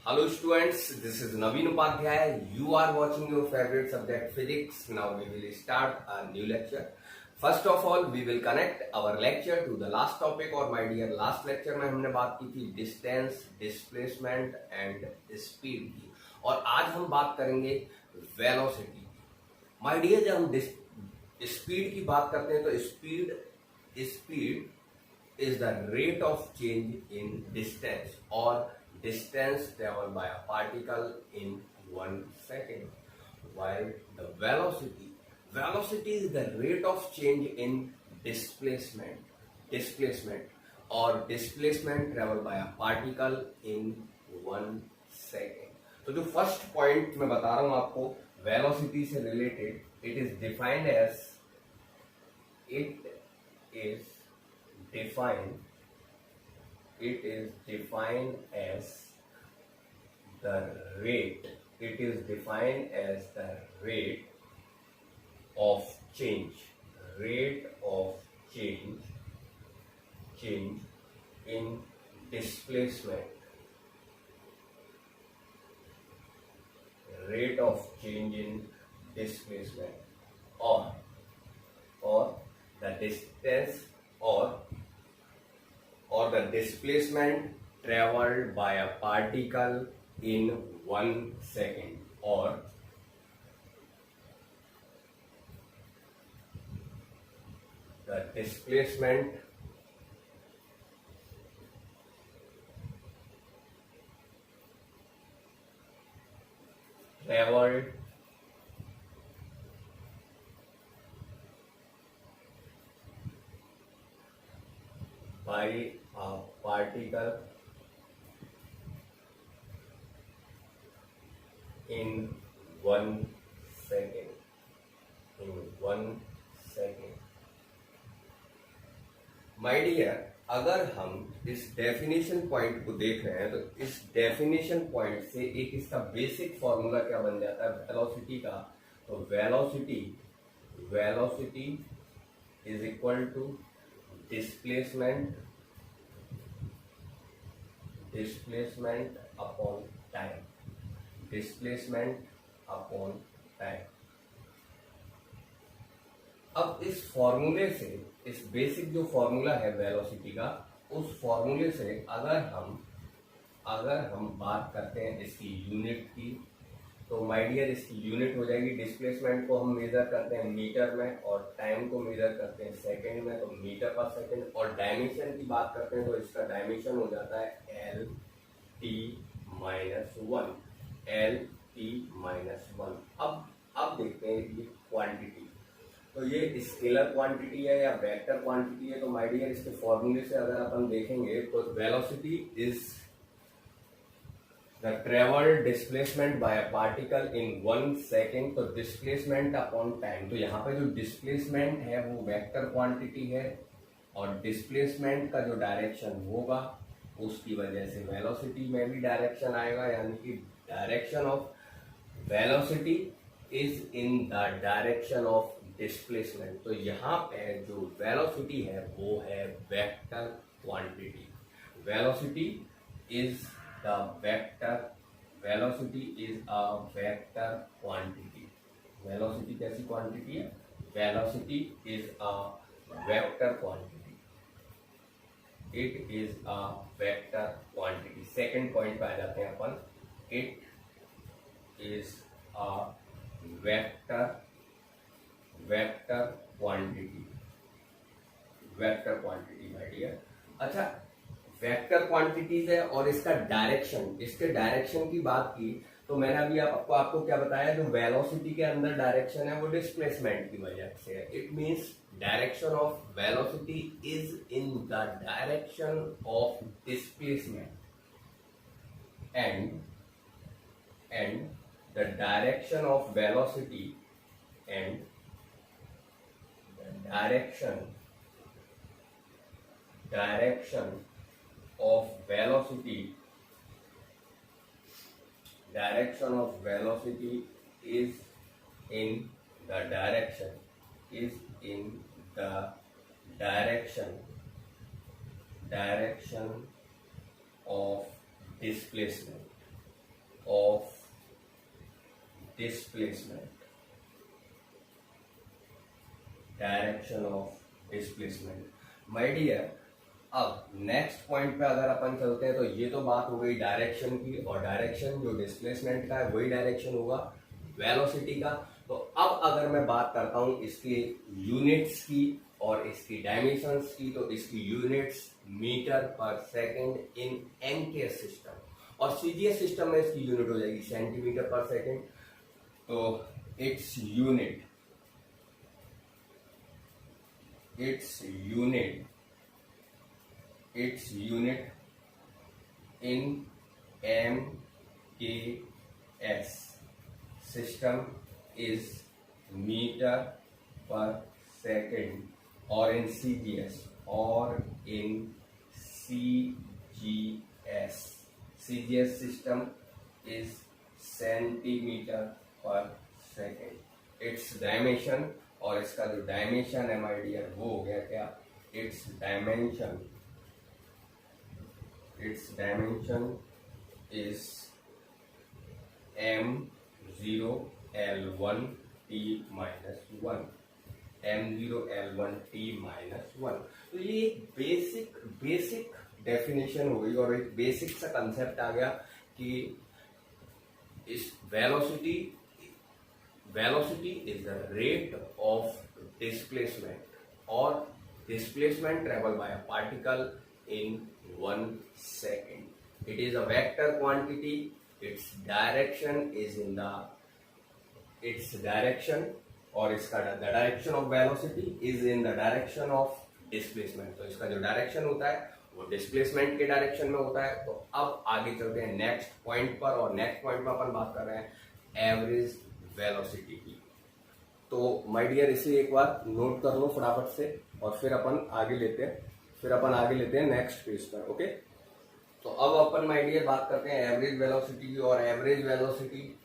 Hello students, this is Naveen Upadhyay. You are watching your favorite subject physics. Now we will start a new lecture. First of all, we will connect our lecture to the last topic और my dear last lecture में हमने बात की थी distance, displacement and speed की और आज हम बात करेंगे velocity. My dear जब हम speed की बात करते हैं तो speed is the rate of change in distance or distance traveled by a particle in 1 second, while the velocity is the rate of change in displacement or displacement traveled by a particle in 1 second. तो जो first point मैं बता रहा हूं आपको velocity से related, it is defined as the rate of change in displacement or the distance or the displacement traveled by a particle in 1 second, or the displacement traveled by a particle in 1 second. My dear, अगर हम इस definition point को देख रहे हैं तो इस definition point से एक इसका बेसिक फॉर्मूला क्या बन जाता है वेलोसिटी का। तो velocity is equal to displacement upon time. अब इस फॉर्मूले से, इस बेसिक जो फॉर्मूला है वेलोसिटी का, उस फॉर्मूले से अगर हम बात करते हैं इसकी यूनिट की, तो माय डियर इसकी यूनिट हो जाएगी, डिस्प्लेसमेंट को हम मेजर करते हैं मीटर में और टाइम को मेजर करते हैं सेकंड में, तो मीटर पर सेकंड। और डायमेंशन की बात करते हैं तो इसका डायमेंशन हो जाता है L_T-1। अब देखते हैं ये क्वांटिटी, तो ये स्केलर क्वांटिटी है या वेक्टर क्वांटिटी है। तो माय डियर इसके फॉर्मूले से अगर अपन देखेंगे तो velocity is the travelled displacement bye a particle in 1 second, तो डिस्प्लेसमेंट अपॉन टाइम। तो यहाँ पे जो डिस्प्लेसमेंट है वो वेक्टर क्वांटिटी है और डिस्प्लेसमेंट का जो डायरेक्शन होगा उसकी वजह से वेलोसिटी में भी डायरेक्शन आएगा, यानी कि direction of velocity is in the direction of displacement. तो यहाँ पे जो वेलोसिटी है वो है vector quantity. Velocity is a vector quantity. Velocity कैसी क्वांटिटी है? Velocity is a vector quantity. It is a vector quantity. Second point पे आ जाते हैं अपन। It is a vector quantity my dear. अच्छा, वेक्टर क्वांटिटीज है और इसके डायरेक्शन की बात की तो मैंने अभी आपको क्या बताया, जो वेलोसिटी के अंदर डायरेक्शन है वो डिस्प्लेसमेंट की वजह से है। It means direction of velocity is in the direction of displacement and the direction of velocity direction of velocity is in the direction of displacement. Of displacement, direction of displacement. My dear, अब next point पे अगर अपन चलते हैं तो ये तो बात हो गई डायरेक्शन की, और डायरेक्शन जो डिस्प्लेसमेंट का है वही डायरेक्शन होगा वेलोसिटी का। तो अब अगर मैं बात करता हूं इसके यूनिट्स की और इसकी डायमेंशंस की, तो इसकी यूनिट्स मीटर पर सेकंड इन एनकेएस सिस्टम, और सीजीएस सिस्टम में इसकी यूनिट हो जाएगी सेंटीमीटर पर सेकंड। तो its unit in MKS system is meter per second, or in CGS system is centimeter per second. Its dimension, और इसका जो डायमेंशन है माय डियर वो हो गया क्या, its dimension is m0l1t-1, m0l1t-1। तो ये बेसिक डेफिनेशन हो गई, और एक बेसिक सा कंसेप्ट आ गया कि इस velocity is the rate of displacement, और displacement traveled by a particle in 1 second. It is a vector quantity. Its direction, और इसका the direction of velocity is in the direction of displacement. तो इसका जो direction होता है वो displacement के डायरेक्शन में होता है। तो अब आगे चलते हैं नेक्स्ट पॉइंट पर, और नेक्स्ट पॉइंट पर अपन बात कर रहे हैं एवरेज वेलोसिटी की। तो माय डियर इसे एक बार नोट कर लो फटाफट से, और फिर अपन आगे लेते हैं नेक्स्ट पेज पर। ओके, तो अब अपन माय डियर बात करते हैं एवरेज वेलोसिटी की। और एवरेज वेलोसिटी,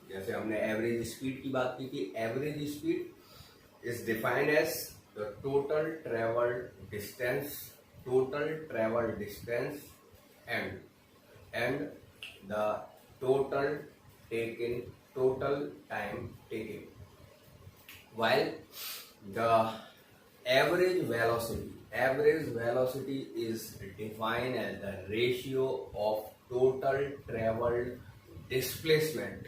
जैसे हमने एवरेज स्पीड की बात की थी, average speed is defined as the total travelled distance and the total time taken, while the average velocity is defined as the ratio of total traveled displacement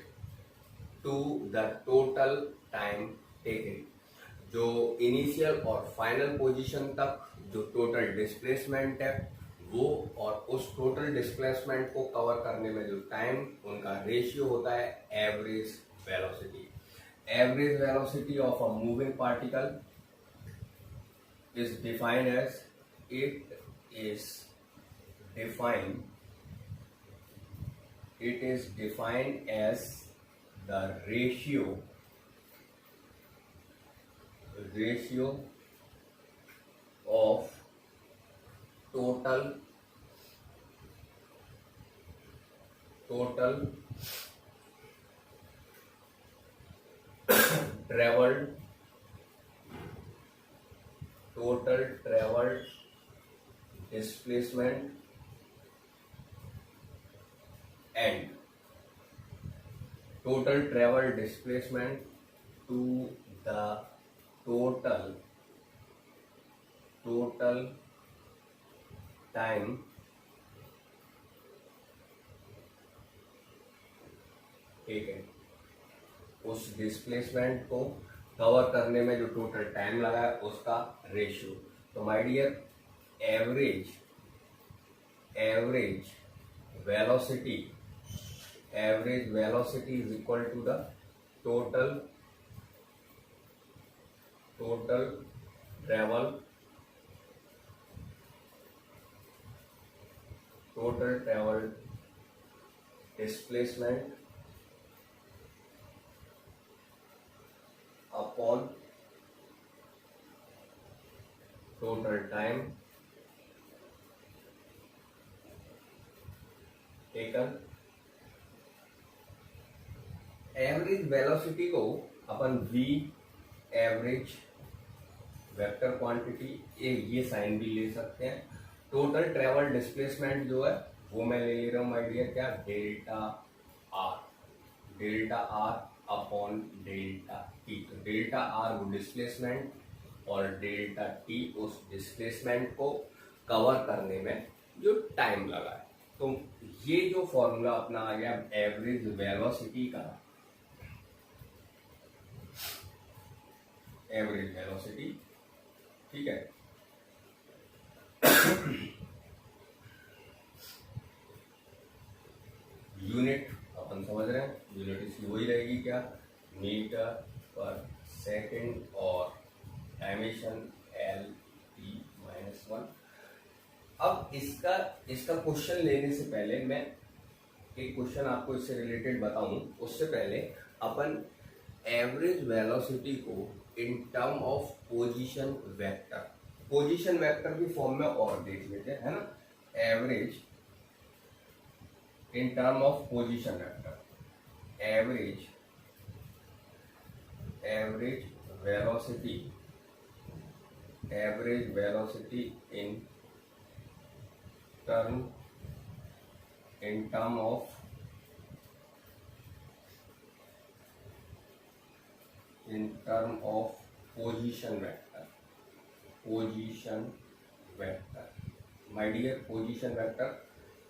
to the total time taken। जो initial और final position तक जो total displacement है वो, और उस total displacement को cover करने में जो टाइम, उनका रेशियो होता है average velocity. Average velocity of a moving particle is defined as the ratio of total traveled displacement and total traveled displacement to the total time taken। उस displacement को cover करने में जो टोटल टाइम लगा है उसका रेशियो। तो my dear, average velocity is equal to the total travel displacement upon total time taken। Average velocity को अपन v एवरेज वेक्टर क्वांटिटी ये साइन भी ले सकते हैं। टोटल ट्रेवल डिस्प्लेसमेंट जो है वो मैं ले रहा हूं माय डियर क्या, delta R, delta R upon delta T. तो डेल्टा आर वो डिस्प्लेसमेंट और डेल्टा टी उस डिस्प्लेसमेंट को कवर करने में जो टाइम लगा है। तो ये जो फॉर्मूला अपना आ गया एवरेज वेलोसिटी का, एवरेज वेलोसिटी, ठीक है। यूनिट अपन समझ रहे हैं, यूनिट इसकी वही रहेगी क्या, मीटर पर सेकंड और डायमेंशन L/T-1। अब इसका क्वेश्चन लेने से पहले मैं एक क्वेश्चन आपको इससे रिलेटेड बताऊं, उससे पहले अपन एवरेज वेलोसिटी को in term of position vector, position vector की फॉर्म में और देख लेते हैं, है ना। Average in term of position vector, average velocity in term of position vector, my dear, position vector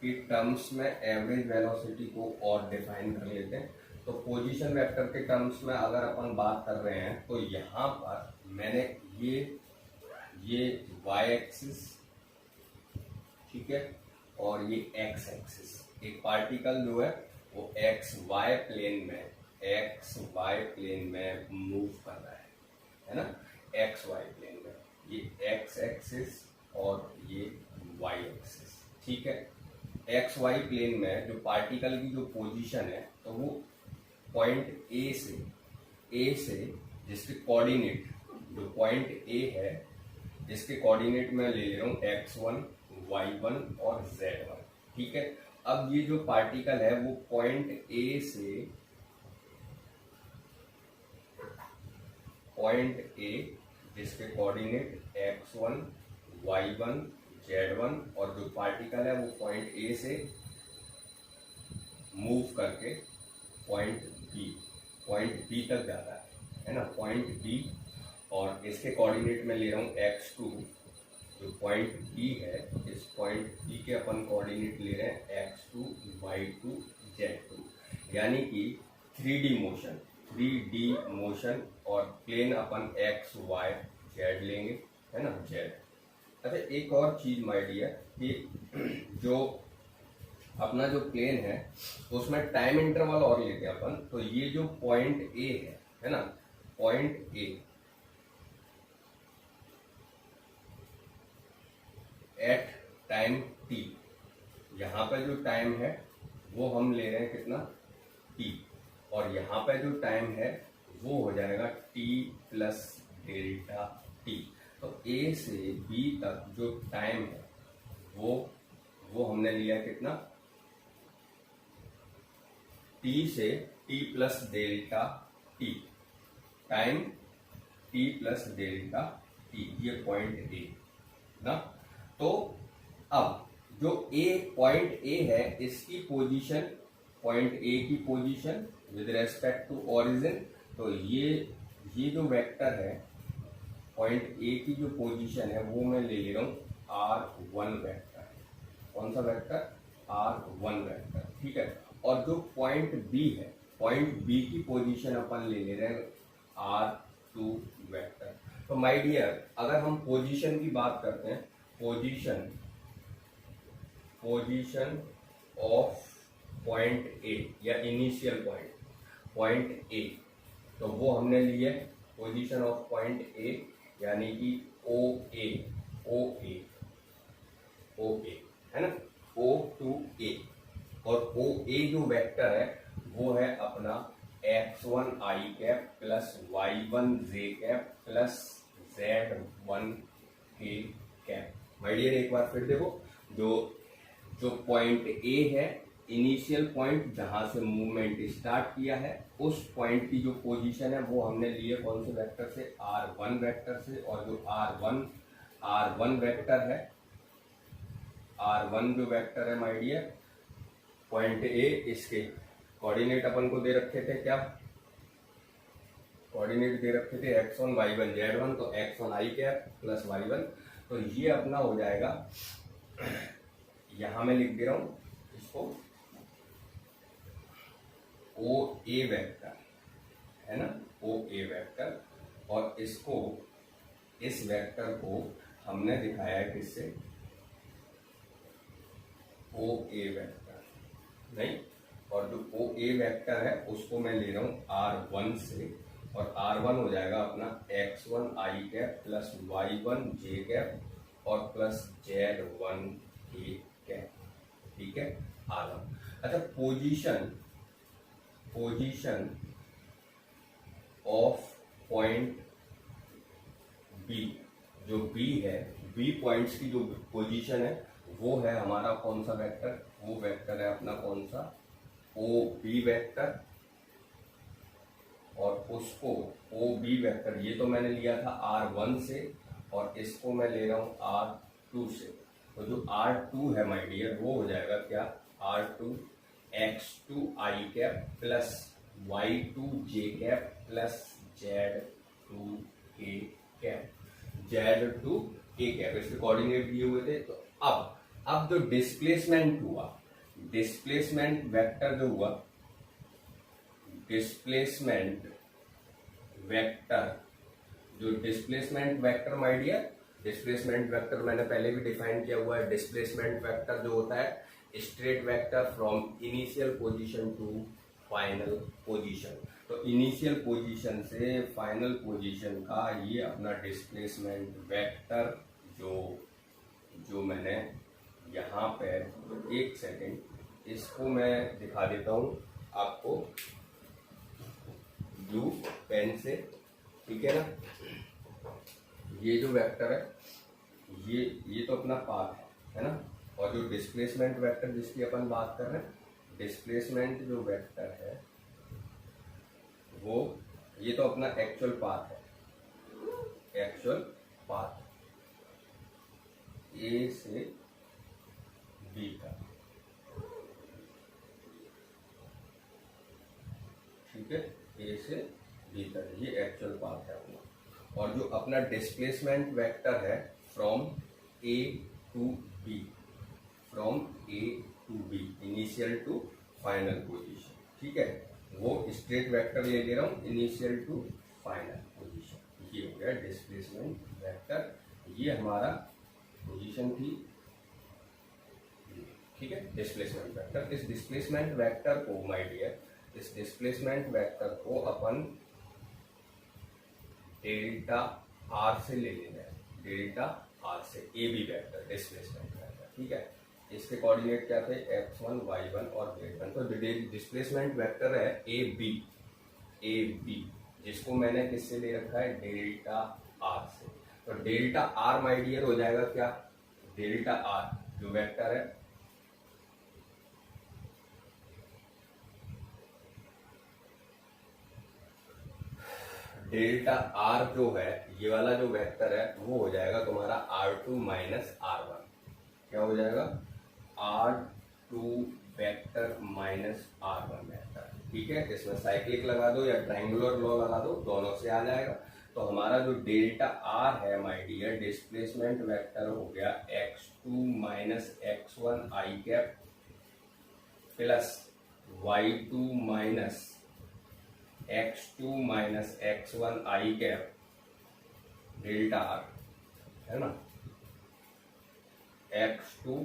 की टर्म्स में एवरेज वेलोसिटी को और डिफाइन कर लेते हैं। तो पोजीशन वेक्टर के टर्म्स में अगर अपन बात कर रहे हैं तो यहाँ पर मैंने ये वाई एक्सिस, ठीक है, और ये एक्स एक्सिस, एक पार्टिकल जो है वो एक्स वाई प्लेन में मूव कर रहा है ना, एक्स वाई प्लेन में, ये एक्स एक्सिस और ये वाई एक्सिस, ठीक है। एक्स वाई प्लेन में जो पार्टिकल की जो पोजीशन है, तो वो पॉइंट ए से जिसके कोऑर्डिनेट, जो पॉइंट ए है जिसके कोऑर्डिनेट में ले रहा हूँ x1, y1 और z1, ठीक है। अब ये जो पार्टिकल है वो पॉइंट ए जिसके कोऑर्डिनेट x1, y1, z1, और जो पार्टिकल है वो पॉइंट ए से मूव करके पॉइंट बी तक जाता है ना, पॉइंट बी, और इसके कोऑर्डिनेट में ले रहा हूँ x2, जो पॉइंट बी है, इस पॉइंट बी के अपन कोऑर्डिनेट ले रहे हैं x2, y2, z2, यानी कि 3D मोशन, और प्लेन अपन x, y, z लेंगे, है ना, z। अच्छा, एक और चीज माय डियर, कि जो अपना जो प्लेन है उसमें टाइम इंटरवल और लेते हैं अपन। तो ये जो पॉइंट ए है ना, point A at time T, यहाँ पे जो टाइम है वो हम ले रहे हैं कितना, टी, और यहाँ पे जो टाइम है वो हो जाएगा टी प्लस डेल्टा टी। तो ए से बी तक जो टाइम है वो हमने लिया कितना, टी से T plus delta T, time T plus delta T, ये पॉइंट ए ना। तो अब जो पॉइंट ए है, इसकी पोजीशन, पॉइंट ए की position with respect to origin, तो ये जो वेक्टर है पॉइंट ए की जो पोजीशन है वो मैं ले रहा हूँ R1 वेक्टर। कौन सा वेक्टर, R1 वेक्टर, ठीक है। और जो पॉइंट बी है, पॉइंट बी की पोजीशन अपन ले रहे हैं R2 वेक्टर। तो माय डियर, अगर हम पोजीशन की बात करते हैं, पोजीशन ऑफ पॉइंट ए या इनिशियल पॉइंट ए, तो वो हमने लिए पोजीशन ऑफ पॉइंट ए, यानी कि ओ ए है ना, O to A, और O A जो वेक्टर है वो है अपना x1i cap plus y1j cap plus z1k cap. My dear, एक बार फिर देखो, जो पॉइंट ए है, इनिशियल पॉइंट जहां से मूवमेंट स्टार्ट किया है, उस पॉइंट की जो पोजीशन है वो हमने लिए कौन से वेक्टर से, R1 वेक्टर से। और जो R1 वेक्टर है, R1 जो वेक्टर है माय डियर, पॉइंट ए, इसके कोऑर्डिनेट अपन को दे रखे थे क्या, कोऑर्डिनेट दे रखे थे x1 y1 z1, तो x1 i cap plus y1, तो ये अपना हो जाएगा, यहां मैं लिख दे रहा हूं इसको ओ ए वेक्टर, है ना, ओ ए वेक्टर, और इसको, इस वेक्टर को हमने दिखाया है किससे, ओ ए वेक्टर, नहीं, और जो ओ ए वेक्टर है उसको मैं ले रहा हूं R1 से, और R1 हो जाएगा अपना x1 i cap plus y1 j cap और प्लस z1 k कैप, ठीक है, R1। अच्छा, पोजीशन ऑफ पॉइंट बी, जो बी है, बी पॉइंट्स की जो पोजीशन है वो है हमारा कौन सा वेक्टर, वो वेक्टर है अपना कौन सा, ओ बी वेक्टर, और उसको ओ बी वेक्टर, ये तो मैंने लिया था R1 से, और इसको मैं ले रहा हूँ R2 से, तो जो R2 है माय डियर वो हो जाएगा क्या, R2 x2 i cap plus y2 j cap plus z2 k cap, z2 k cap, इसके कोऑर्डिनेट दिए हुए थे। तो अब जो डिस्प्लेसमेंट हुआ, डिस्प्लेसमेंट वेक्टर जो हुआ, डिस्प्लेसमेंट वेक्टर, जो displacement vector my dear, displacement vector मैंने पहले भी डिफाइन किया हुआ है, डिस्प्लेसमेंट वेक्टर जो होता है straight vector from initial position to final position, तो इनिशियल पोजीशन से फाइनल पोजीशन का ये अपना डिस्प्लेसमेंट वेक्टर जो मैंने यहाँ पे, एक सेकेंड इसको मैं दिखा देता हूँ आपको ब्लू पेन से, ठीक है ना, ये जो वेक्टर है ये तो अपना पाथ है ना, और जो डिस्प्लेसमेंट वेक्टर जिसकी अपन बात कर रहे हैं, डिस्प्लेसमेंट जो वेक्टर है वो, ये तो अपना एक्चुअल पाथ है, एक्चुअल पाथ ए से बी का, ठीक है, ए से बी तक, ये एक्चुअल पाथ है अपना, और जो अपना डिस्प्लेसमेंट वेक्टर है from A to B, from A to B, initial to final position, ठीक है, वो स्ट्रेट वेक्टर ले रहा हूँ इनिशियल टू फाइनल पोजीशन, ये हो गया डिस्प्लेसमेंट वेक्टर, ये हमारा पोजीशन थी, ठीक है, डिस्प्लेसमेंट वेक्टर। इस डिस्प्लेसमेंट वेक्टर को माय डियर, इस डिस्प्लेसमेंट वेक्टर को अपन डेल्टा आर से ले लेना है, डेल्टा आर से, A B vector, displacement vector, ठीक है, इसके कोऑर्डिनेट क्या थे, x1 y1 और z1, तो डिस्प्लेसमेंट वेक्टर है ए बी, जिसको मैंने किससे ले रखा है, डेल्टा आर से, तो डेल्टा आर माय डियर हो जाएगा क्या, डेल्टा आर जो वेक्टर है, डेल्टा आर जो है, ये वाला जो वेक्टर है वो हो जाएगा तुम्हारा R2 माइनस R1, क्या हो जाएगा, R2 vector minus R1 vector, ठीक है, इसमें साइक्लिक लगा दो या ट्रायंगुलर लॉ लगा दो, दोनों से आ जाएगा। तो हमारा जो डेल्टा आर है माय डियर, डिस्प्लेसमेंट वेक्टर हो गया x2 minus x1 i cap plus y2 minus x2 minus x1 i cap delta R, है ना, x2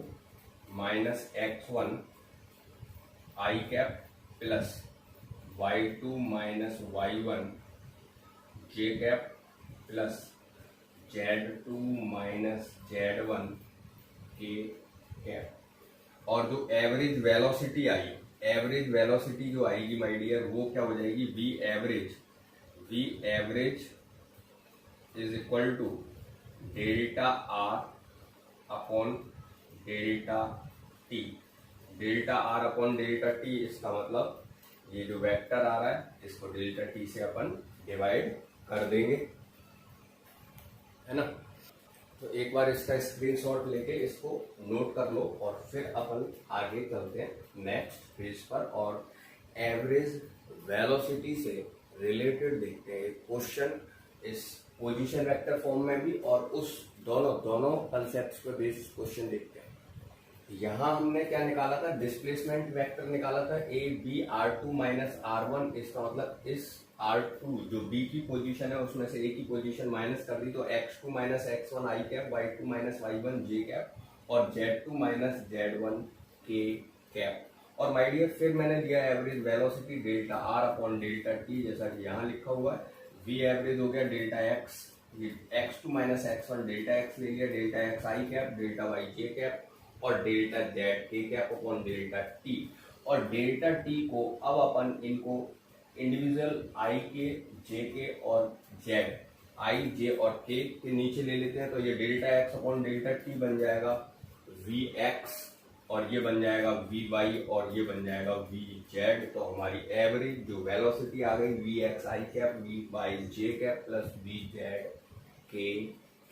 minus x1 i cap plus y2 minus y1 j cap plus z2 minus z1 k cap, और जो average velocity आई, average velocity जो आएगी my dear वो क्या हो जाएगी, v average is equal to delta R upon delta T, delta R upon delta T, इसका मतलब ये जो वेक्टर आ रहा है इसको डेल्टा टी से अपन डिवाइड कर देंगे, है ना। तो एक बार इसका स्क्रीनशॉट लेके इसको नोट कर लो और फिर अपन आगे चलते हैं नेक्स्ट पेज पर, और एवरेज वेलोसिटी से रिलेटेड देखते हैं क्वेश्चन इस पोजीशन वेक्टर फॉर्म में भी, और उस दोनों कंसेप्ट पे बेस्ड क्वेश्चन देखते हैं। यहाँ हमने क्या निकाला था, डिस्प्लेसमेंट वेक्टर निकाला था A B R2 minus R1। इसका मतलब इस R2 जो B की पोजीशन है उसमें से A की पोजीशन माइनस कर दी तो X2 minus X1 I cap, Y2 minus Y1 J cap और Z2 minus Z1 K cap. और माय डियर फिर मैंने दिया average velocity delta R upon delta T, जैसा कि यहाँ लिखा हुआ है। V एवरेज हो गया delta X, X2 minus X1 delta X ले लिया, delta X I cap, delta Y J cap और delta Z K cap upon delta T। और डेल्टा T को अब अपन इनको इंडिविजुअल I के, J के और Z, I J और K के नीचे ले लेते हैं। तो ये delta X upon delta T बन जाएगा Vx, और ये बन जाएगा Vy, और ये बन जाएगा Vz। तो हमारी एवरेज जो वेलोसिटी आ गई Vx I cap, Vy J cap plus Vz K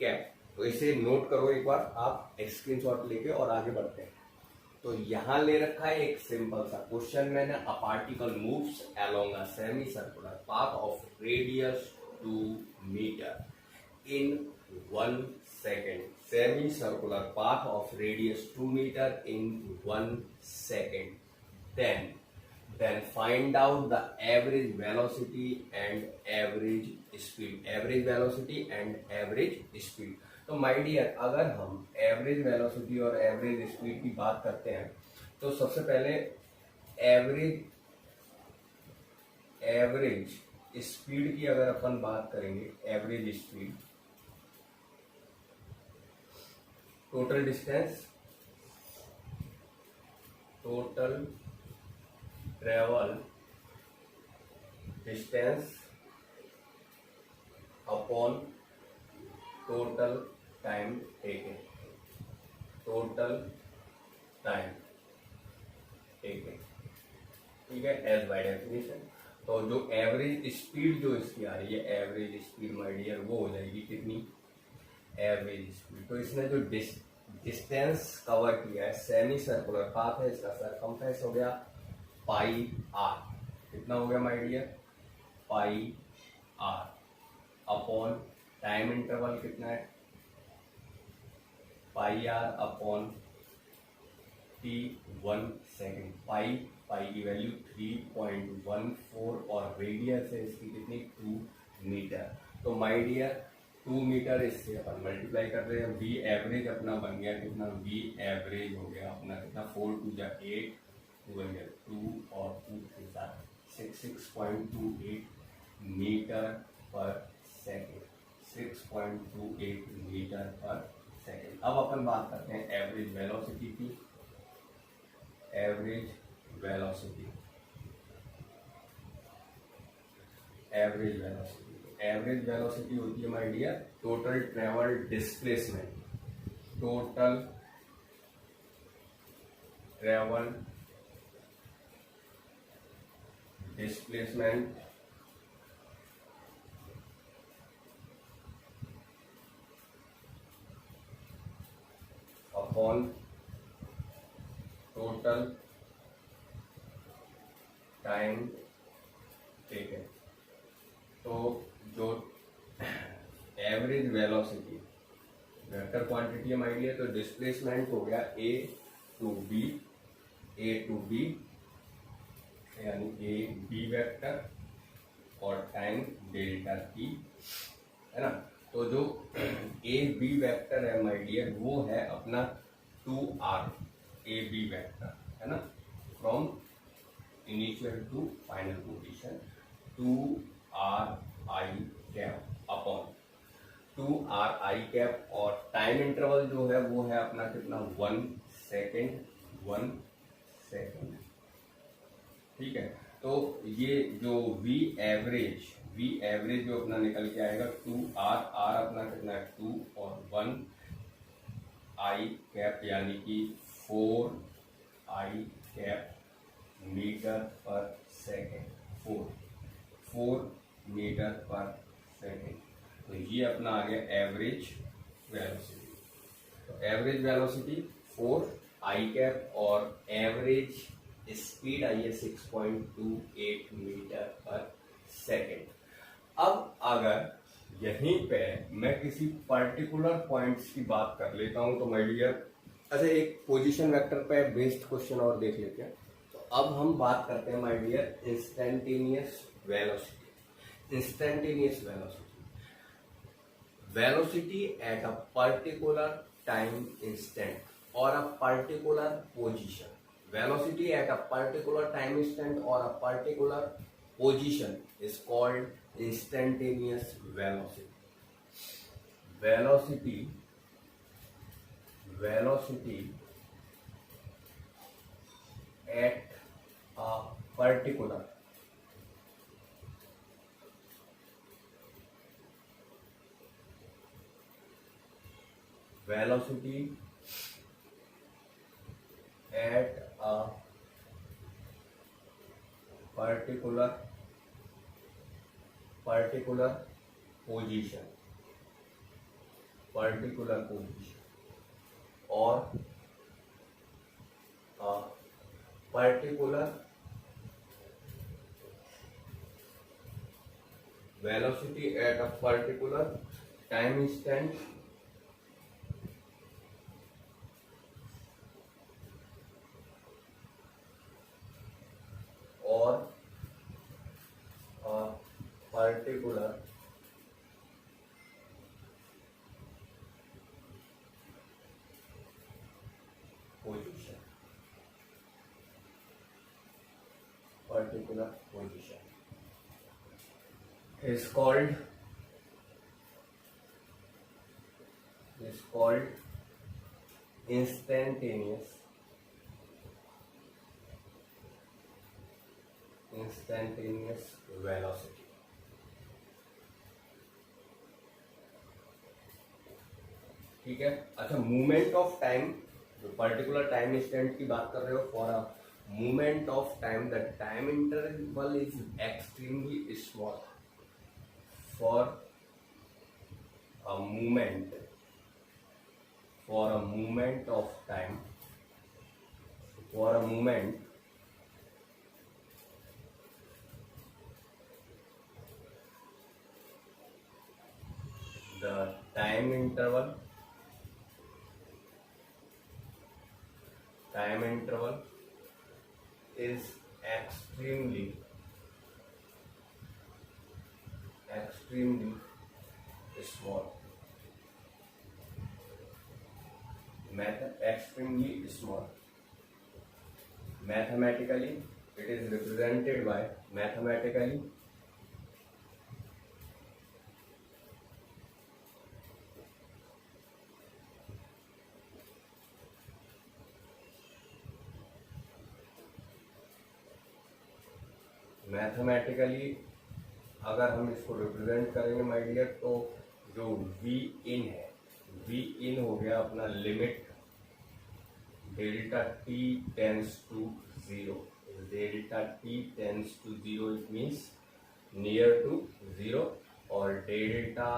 cap. तो इसे नोट करो एक बार आप स्क्रीनशॉट लेके और आगे बढ़ते हैं। तो यहाँ ले रखा है एक सिंपल सा क्वेश्चन मैंने, a particle moves along a semi circular path of radius 2 metre in 1 second. Semi circular path of radius 2 meter in 1 second. Then find out the average velocity and average speed. Average velocity and average speed. तो my dear अगर हम average velocity और average speed की बात करते हैं तो सबसे पहले एवरेज स्पीड की अगर अपन बात करेंगे, average speed total distance, total travel distance upon total time taken, total time taken, ठीक है, एज बाय डेफिनेशन। तो जो एवरेज स्पीड जो इसकी आ रही है, एवरेज स्पीड माय डियर वो हो जाएगी कितनी, एवरेज स्पीड। तो इसने जो डिस्टेंस कवर किया है, सेमी सर्कुलर पाथ है, इसका सरकमफ्रेंस हो गया पाई आर। कितना हो गया my dear, pi R upon time interval कितना है, pi R upon T 1 second. Pi की वैल्यू 3.14 और रेडियस है इसकी कितनी, 2 मीटर। तो माय डियर 2 मीटर इससे अपन मल्टीप्लाई कर रहे हैं। वी एवरेज अपना बन गया कितना, वी एवरेज हो गया अपना कितना, 4 2 जा 8, 2 बन गया 2 और 2 के साथ 6.28 मीटर पर सेकेंड, 6.28 मीटर पर सेकेंड। अब अपन बात करते हैं एवरेज वेलोसिटी की। Average velocity, average velocity average velocity होती है my dear total travel displacement, total travel displacement upon total time taken. तो जो एवरेज वेलोसिटी वेक्टर क्वांटिटी है माय डियर, तो डिस्प्लेसमेंट हो गया ए टू बी यानी ए बी वेक्टर और टाइम डेल्टा टी, है ना। तो जो ए बी वेक्टर है माय डियर वो है अपना 2r ए बी वेक्टर, है ना, from initial to final position 2r I cap upon 2r I cap, और टाइम इंटरवल जो है वो है अपना कितना, 1 सेकेंड, 1 सेकेंड, ठीक है। तो ये जो V एवरेज जो अपना निकल के आएगा 2r अपना कितना है 2 और 1 I कैप यानी कि 4 I कैप मीटर पर सेकेंड, 4 मीटर पर सेकेंड। तो ये अपना आ गया एवरेज वेलोसिटी। तो एवरेज वेलोसिटी 4 I कैप और एवरेज स्पीड आई है 6.28 मीटर पर सेकेंड। अब अगर यहीं पे मैं किसी पर्टिकुलर पॉइंट्स की बात कर लेता हूं तो माय डियर, अच्छा एक पोजीशन वेक्टर पे बेस्ड क्वेश्चन और देख लेते हैं। तो अब हम बात करते हैं my dear instantaneous velocity. Instantaneous velocity, velocity at a particular time instant or a particular position. Velocity at a particular time instant or a particular position is called instantaneous velocity. Velocity at a particular velocity at a particular position or a particular velocity at a particular time instant or a particular position is called instantaneous velocity। ठीक है। अच्छा, movement of time, जो particular time instant की बात कर रहे हो, for a movement of time the time interval is extremely small. For a movement of time, for a movement the time interval is extremely small। extremely small, mathematically it is represented by mathematically अगर हम इसको represent करेंगे my dear, तो जो we इन है, we इन हो गया अपना limit delta T tends to zero. Delta T tends to zero it means near to zero, और delta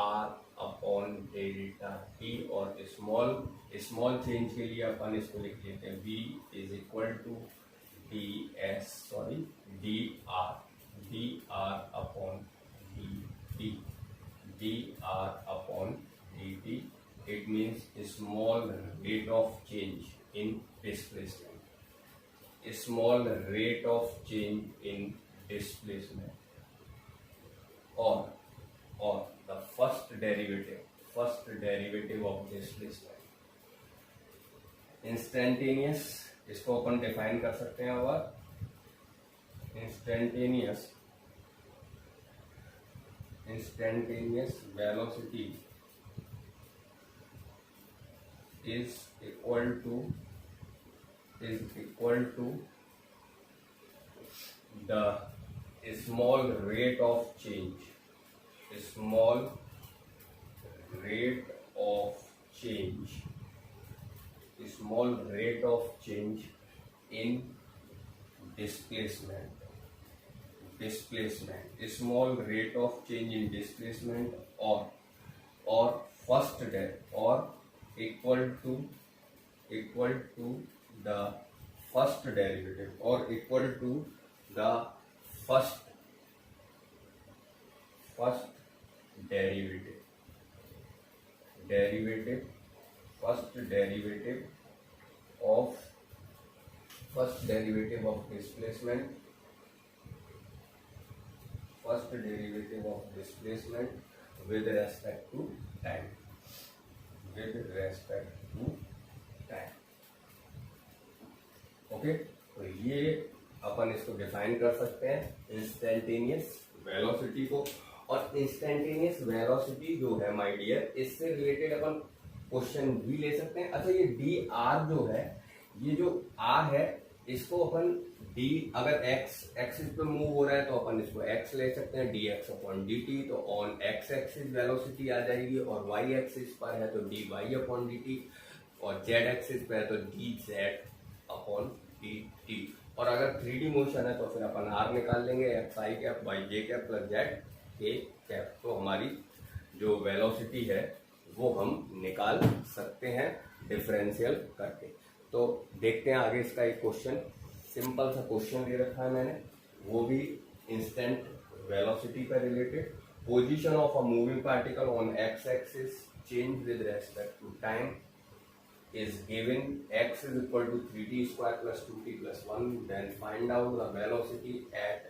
R upon delta T, और स्मॉल चेंज के लिए अपन इसको लिख लेते हैं V is equal to D R upon D R upon D T. It means small rate of change in displacement, और the first derivative of displacement. Instantaneous, इसको अपन डिफाइन कर सकते हैं। और instantaneous velocity is equal to the small rate of change in displacement, small rate of change in displacement, or equal to the first derivative और equal to the first derivative first derivative of displacement with respect to time okay. तो ये अपन इसको define कर सकते हैं instantaneous velocity को। और instantaneous velocity जो है माय डियर, इससे रिलेटेड अपन क्वेश्चन भी ले सकते हैं। अच्छा, ये डी आर जो है, ये जो आर है इसको अपन डी, अगर एक्स एक्सिस पे मूव हो रहा है तो अपन इसको एक्स ले सकते हैं, D X upon D T. तो ऑन एक्स एक्सिस वेलोसिटी आ जाएगी, और वाई एक्सिस पर है तो D Y upon D T, और जेड एक्सिस पे है तो D Z upon D T. और अगर 3D मोशन है तो फिर अपन आर निकाल लेंगे, एक्स आई कैप वाई जे कैप प्लस जेड के कैप। तो हमारी जो वेलोसिटी है वो हम निकाल सकते हैं डिफरेंशियल करके। तो देखते हैं आगे इसका एक क्वेश्चन, सिंपल सा क्वेश्चन दे रखा है मैंने, वो भी इंस्टेंट वेलोसिटी पर related. Position of a moving particle on X axis change with respect to time is given, x is equal to 3t square plus 2t plus 1, then find out the velocity at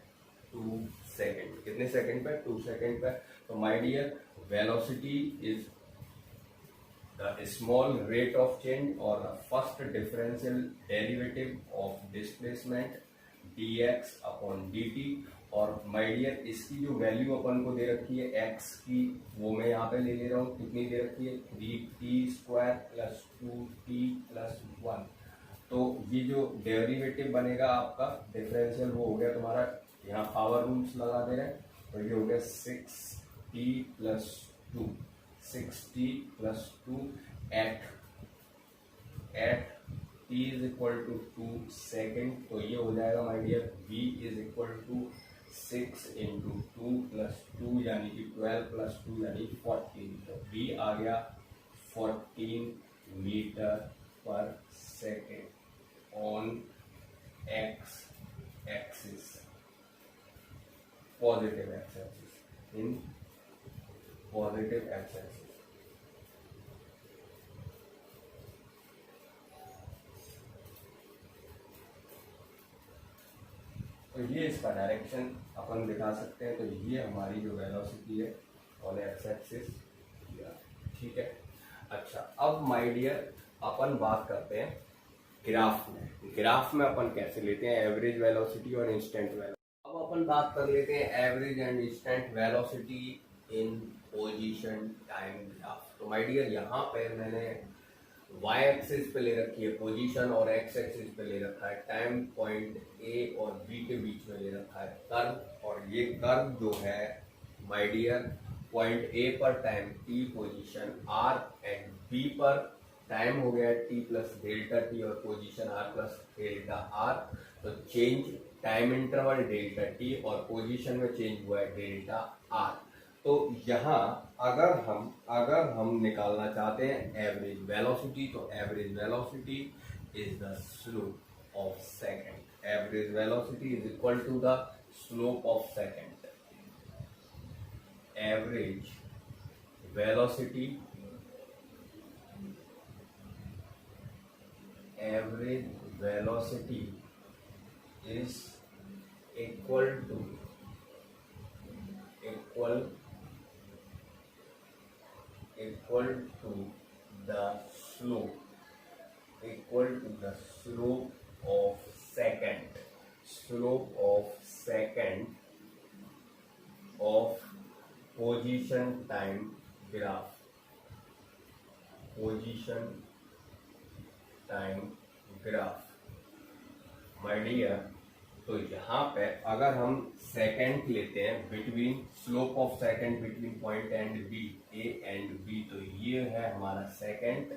2 second। कितने second पे? 2 second पे। तो my dear, velocity is the small rate of change or the first differential derivative of displacement dx upon dt। और my dear, इसकी जो value अपन को दे रखी है x की, वो मैं यहाँ पे ले ले रहा हूँ। कितनी दे रखी है? 3t square plus 2t plus 1। तो ये जो डेरिवेटिव बनेगा आपका डिफरेंशियल, वो हो गया तुम्हारा, यहाँ पावर रूल्स लगा दे रहे हैं, तो ये हो गया 6t plus 2, 6t plus 2 at t is equal to 2 second. तो ये हो जाएगा my dear v is equal to 6 into 2 plus 2 यानी कि 12 प्लस 2 यानी 14। तो v आ गया 14 मीटर पर second on x axis, positive x axis, in positive x axis. तो ये इसका डायरेक्शन अपन दिखा सकते हैं। तो ये हमारी जो वेलोसिटी है ऑन एक्स एक्सिस, ठीक है। अच्छा, अब माय डियर अपन बात करते हैं ग्राफ में। ग्राफ में अपन कैसे लेते हैं एवरेज वेलोसिटी और इंस्टेंट वेलोसिटी। अब अपन बात कर लेते हैं average and instant velocity in position time graph. तो माय डियर, यहाँ पे मैंने y एक्सिस पे ले रखी है पोजीशन और x एक्सिस पे ले रखा है टाइम। पॉइंट a और b के बीच में ले रखा है कर्व, और ये कर्व जो है माय डियर, पॉइंट a पर time t position r and b पर टाइम हो गया t प्लस डेल्टा t और position r plus delta r। तो change time interval delta t और पोजीशन में चेंज हुआ है डेल्टा r। तो यहाँ अगर हम निकालना चाहते हैं एवरेज वेलोसिटी, तो average velocity is the slope of second. Average velocity is equal to the slope of second. Average velocity is equal to the slope of second of position time graph। My dear, तो यहाँ पे अगर हम second लेते हैं between, slope of second between point and B, A and B, तो ये है हमारा सेकंड।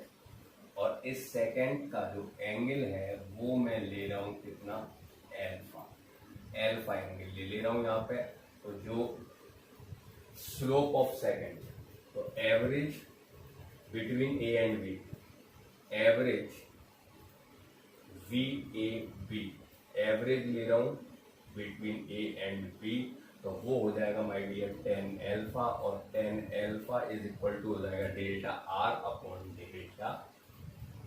और इस सेकंड का जो एंगल है वो मैं ले रहा हूँ कितना? एल्फा एंगल ले रहा हूँ यहाँ पे। तो जो स्लोप ऑफ सेकंड, तो average between A and B, average V A B, average ले रहा हूँ बिटवीन ए एंड बी, तो वो हो जाएगा माय डियर टेन एल्फा, और tan alpha is equal to हो जाएगा delta R upon delta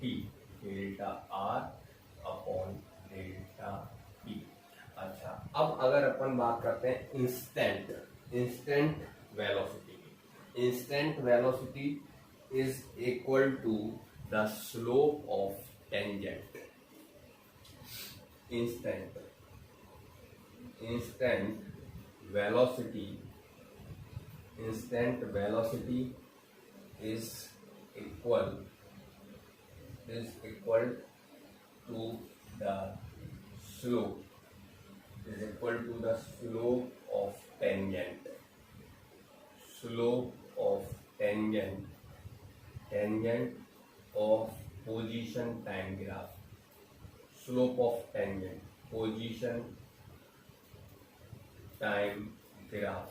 T, delta R upon delta T. अच्छा, अब अगर अपन बात करते हैं इंस्टेंट वेलोसिटी की, instant velocity is equal to the slope of tangent. instant velocity is equal to the slope of tangent of position time graph, slope of tangent position time graph.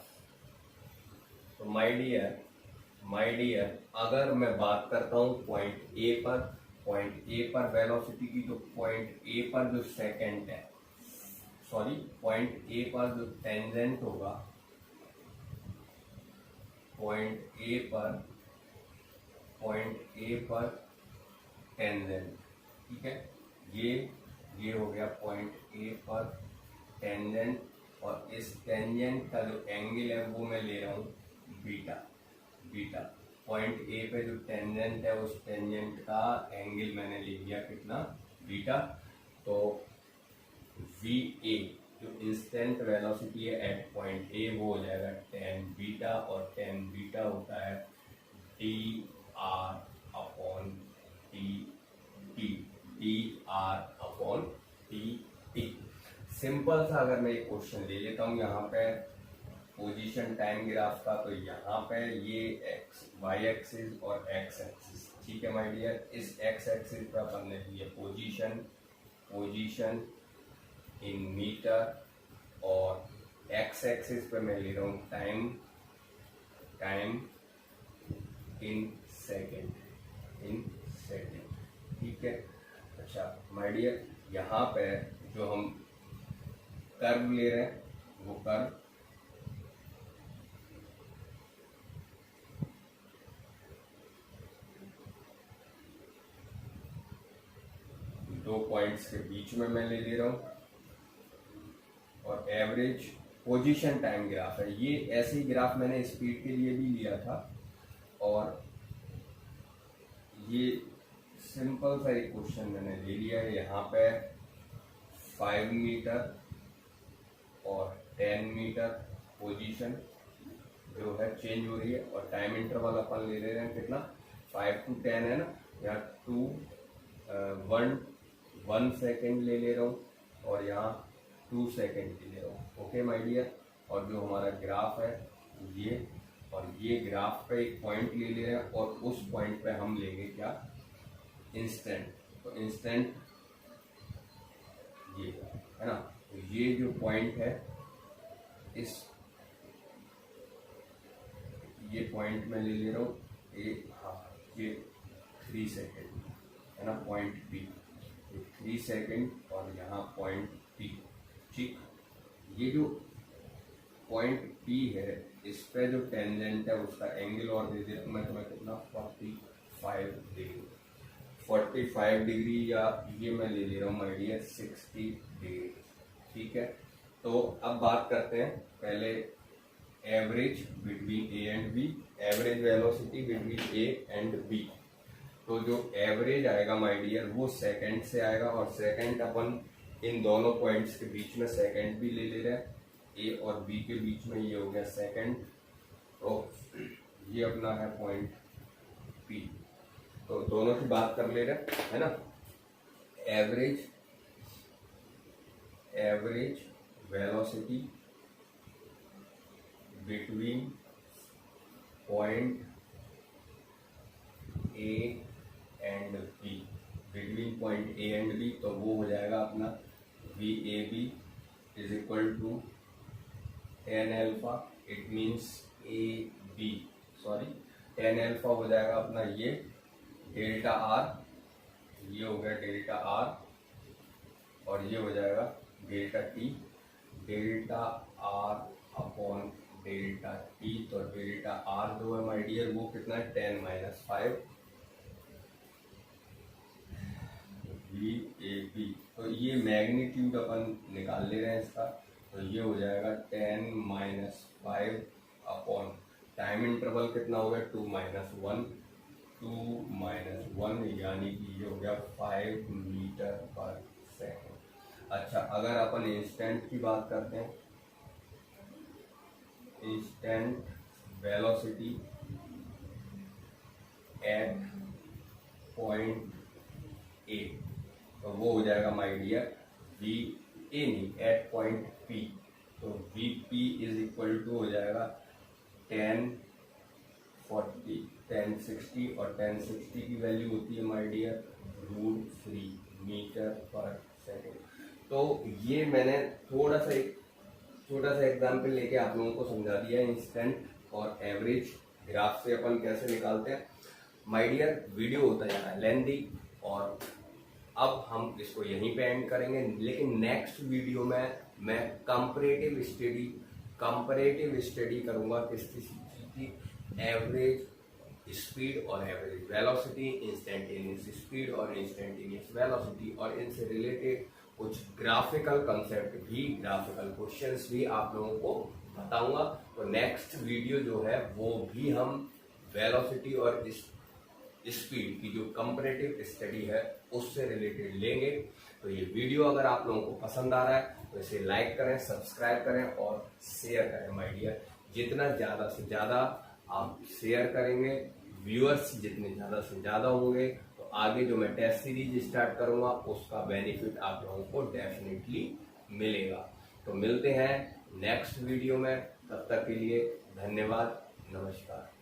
तो my dear अगर मैं बात करता हूँ point A पर velocity की, तो point A पर जो सेकंड है, सॉरी पॉइंट ए पर जो टेंजेंट होगा, पॉइंट ए पर टेंजेंट, ठीक है, ये हो गया पॉइंट ए पर टेंजेंट, और इस टेंजेंट का जो एंगल है वो मैं ले रहा हूँ बीटा। पॉइंट ए पे जो टेंजेंट है उस टेंजेंट का एंगल मैंने ले लिया कितना, बीटा। तो वी ए जो इंस्टेंट वेलोसिटी है एट पॉइंट ए वो हो जाएगा टेन बीटा, और टेन बीटा होता है D R upon T. Simple सा अगर मैं एक क्वेश्चन ले लेता हूँ यहाँ पे पोजीशन टाइम ग्राफ का, तो यहाँ पे ये एक्स वाई एक्सिस और एक्स एक्सिस, ठीक है माय डियर। इस एक्स एक्सिस पर अपन ने लिए पोजीशन इन मीटर, और एक्स एक्सिस पे मैं ले रहा हूँ टाइम इन सेकेंड, ठीक है। अच्छा माय डियर, यहाँ पे जो हम कर्व ले रहे हैं वो कर्व दो पॉइंट्स के बीच में मैं ले रहा हूं, और एवरेज पोजीशन टाइम ग्राफ है। ये ऐसे ही ग्राफ मैंने स्पीड के लिए भी लिया था, और ये सिंपल सा एक क्वेश्चन मैंने ले लिया है। यहाँ पे 5 मीटर और 10 मीटर पोजीशन जो है चेंज हो रही है, और टाइम इंटरवल अपन ले रहे हैं कितना, 5 to 10 है ना, यहाँ 1 सेकेंड ले रहा हूँ, और यहाँ 2 सेकेंड ले रहा हूँ। ओके माय डियर, और जो हमारा ग्राफ है ये, और ये ग्राफ पे एक पॉइंट ले रहे हैं, और उस पॉइंट पे हम लेंगे क्या, इंस्टेंट। तो इंस्टेंट ये है ना, तो ये जो पॉइंट है, ये पॉइंट में ले रहा हूँ ये 3 सेकेंड है ना, पॉइंट पी, 3 सेकेंड, और यहाँ पॉइंट पी, ठीक। ये जो पॉइंट पी है, इस पे जो टेंजेंट है उसका एंगल और दे देता हूँ मैं तुम्हें कितना, 45 डिग्री, या ये मैं ले रहा हूँ माय डियर 60 डिग्री, ठीक है। तो अब बात करते हैं पहले average between A and B, average velocity between A and B. तो जो एवरेज आएगा माय डियर वो सेकंड से आएगा, और सेकंड अपन इन दोनों पॉइंट्स के बीच में सेकंड भी ले रहे हैं, ए और बी के बीच में ये हो गया सेकंड। तो ये अपना है पॉइंट पी, तो दोनों की बात कर ले रहे है ना। Average velocity between point A and B, तो वो हो जाएगा अपना V A B is equal to 10 alpha, it means A B, 10 alpha हो जाएगा अपना ये डेल्टा आर, ये हो गया डेल्टा आर और ये हो जाएगा delta T, delta R upon delta T. तो डेल्टा आर जो है माय डियर वो कितना है 10 माइनस 5 वी ए बी। तो ये मैग्नीट्यूड अपन निकाल ले रहे हैं इसका, तो ये हो जाएगा 10 माइनस 5 अपॉन टाइम इंटरवल कितना हो गया 2 माइनस 1, 2 माइनस 1 यानी कि ये हो गया 5 मीटर पर सेकेंड। अच्छा, अगर अपन इंस्टेंट की बात करते हैं, instant velocity at point A, तो वो हो जाएगा माय डियर वी ए नहीं एट पॉइंट पी। तो V P is equal to हो जाएगा 1040, 1060 और 1060 की वैल्यू होती है माय डियर √3 मीटर पर सेकेंड। तो ये मैंने थोड़ा सा एक छोटा सा एग्जाम्पल लेके आप लोगों को समझा दिया है इंस्टेंट और एवरेज ग्राफ से अपन कैसे निकालते हैं। माय डियर वीडियो होता जा रहा है लेंथी और अब हम इसको यहीं पे एंड करेंगे, लेकिन नेक्स्ट वीडियो में मैं कंपैरेटिव स्टडी करूंगा किसकी, एवरेज स्पीड और एवरेज वेलोसिटी, इंस्टेंटेनियस स्पीड और इंस्टेंटेनियस वेलोसिटी, और इनसे रिलेटेड कुछ ग्राफिकल कंसेप्ट भी, ग्राफिकल क्वेश्चंस भी आप लोगों को बताऊंगा। तो नेक्स्ट वीडियो जो है वो भी हम वेलोसिटी और स्पीड की जो कंपैरेटिव स्टडी है उससे रिलेटेड लेंगे। तो ये वीडियो अगर आप लोगों को पसंद आ रहा है तो इसे लाइक करें, सब्सक्राइब करें और शेयर करें माय डियर। जितना ज़्यादा से ज़्यादा आप शेयर करेंगे, व्यूअर्स जितने ज़्यादा से ज़्यादा होंगे, तो आगे जो मैं टेस्ट सीरीज स्टार्ट करूँगा उसका बेनिफिट आप लोगों को डेफिनेटली मिलेगा। तो मिलते हैं नेक्स्ट वीडियो में, तब तक के लिए धन्यवाद, नमस्कार।